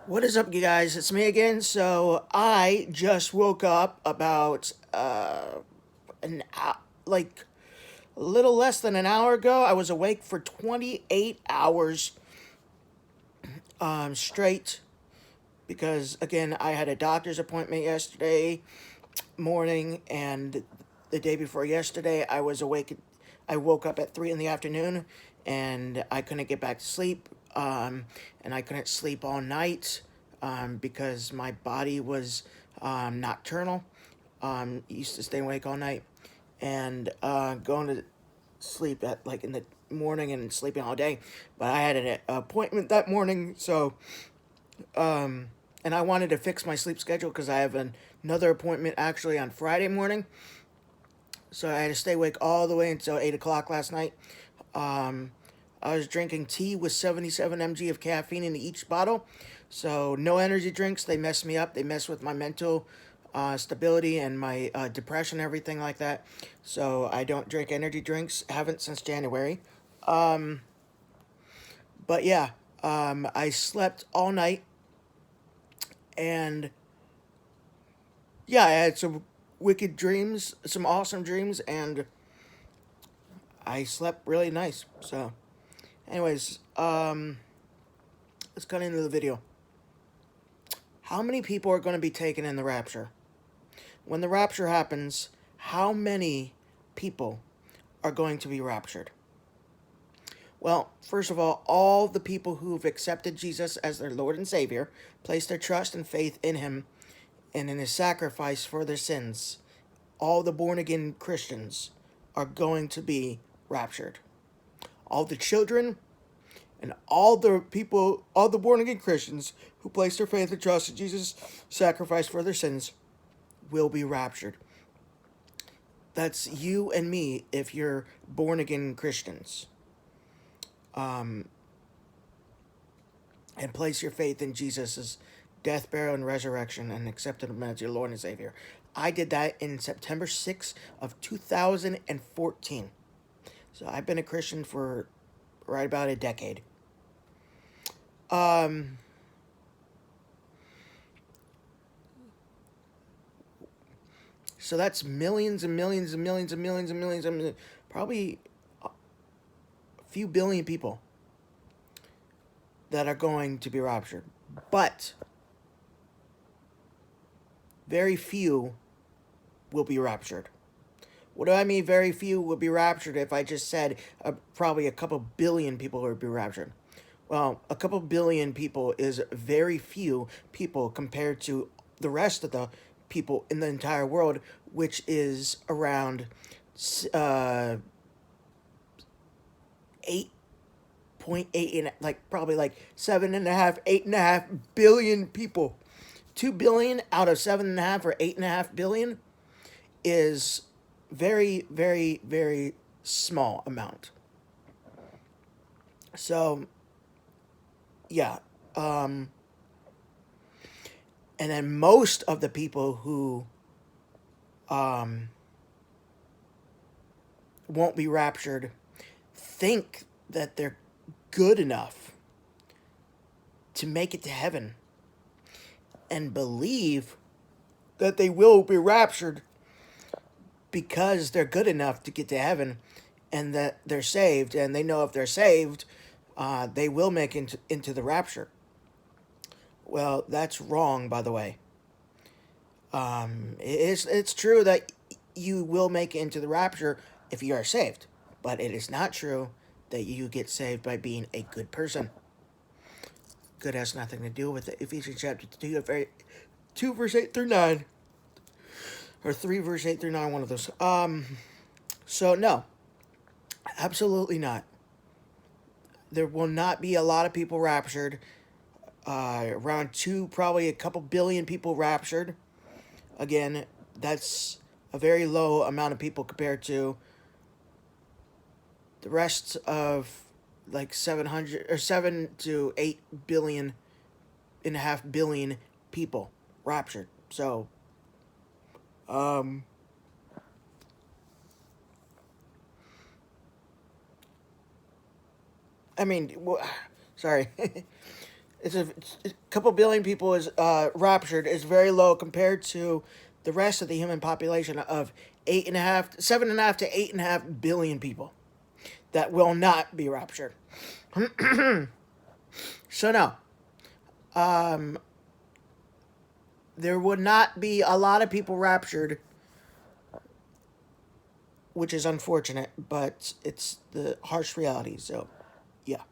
What is up, you guys? It's me again. So I just woke up about an like a little less than an hour ago. I was awake for 28 hours straight because again I had a doctor's appointment yesterday morning, and the day before yesterday I was awake. I woke up at 3 in the afternoon, and I couldn't get back to sleep. And I couldn't sleep all night because my body was nocturnal. Used to stay awake all night and going to sleep at like in the morning and sleeping all day. But I had an appointment that morning, so and I wanted to fix my sleep schedule because I have another appointment actually on Friday morning. So I had to stay awake all the way until 8 o'clock last night. Um, I was drinking tea with 77 mg of caffeine in each bottle. So no energy drinks. They mess me up. They mess with my mental stability and my depression, everything like that. So I don't drink energy drinks. Haven't since January. But yeah, I slept all night, and yeah, I had some wicked dreams, some awesome dreams, and I slept really nice. So, anyways, let's cut into the video. How many people are going to be taken in the rapture? When the rapture happens, how many people are going to be raptured? Well, first of all the people who've accepted Jesus as their Lord and Savior, placed their trust and faith in Him and in His sacrifice for their sins, all the born again Christians are going to be raptured. All the children and all the people, all the born again Christians who place their faith and trust in Jesus' sacrifice for their sins will be raptured. That's you and me if you're born again Christians. And place your faith in Jesus' death, burial, and resurrection and accepted Him as your Lord and Savior. I did that in September 6th of 2014. So I've been a Christian for right about a decade. So that's millions and millions and millions and millions and millions and millions, probably a few billion people that are going to be raptured. But very few will be raptured. What do I mean very few will be raptured if I just said probably a couple billion people will be raptured? Well, a couple billion people is very few people compared to the rest of the people in the entire world, which is around 8.8 and like probably like 7.5, 8.5 billion people. 2 billion out of 7.5 or 8.5 billion is very, very, very small amount. So yeah, and then most of the people who won't be raptured think that they're good enough to make it to heaven and believe that they will be raptured because they're good enough to get to heaven and that they're saved, and they know if they're saved, they will make into the rapture. Well, that's wrong, by the way. It's true that you will make it into the rapture if you are saved, but it is not true that you get saved by being a good person. Good has nothing to do with it. Ephesians chapter 2 verse 8 through 9, or 3 verse 8 through 9, one of those. So no, absolutely not. There will not be a lot of people raptured. Around probably a couple billion people raptured. Again, that's a very low amount of people compared to the rest of like 700 or 7 to 8 billion and a half billion people raptured. So, um, I mean, sorry. it's a couple billion people is raptured is very low compared to the rest of the human population of 7.5 to 8.5 billion people that will not be raptured. So no, there would not be a lot of people raptured, which is unfortunate, but it's the harsh reality. So, yeah.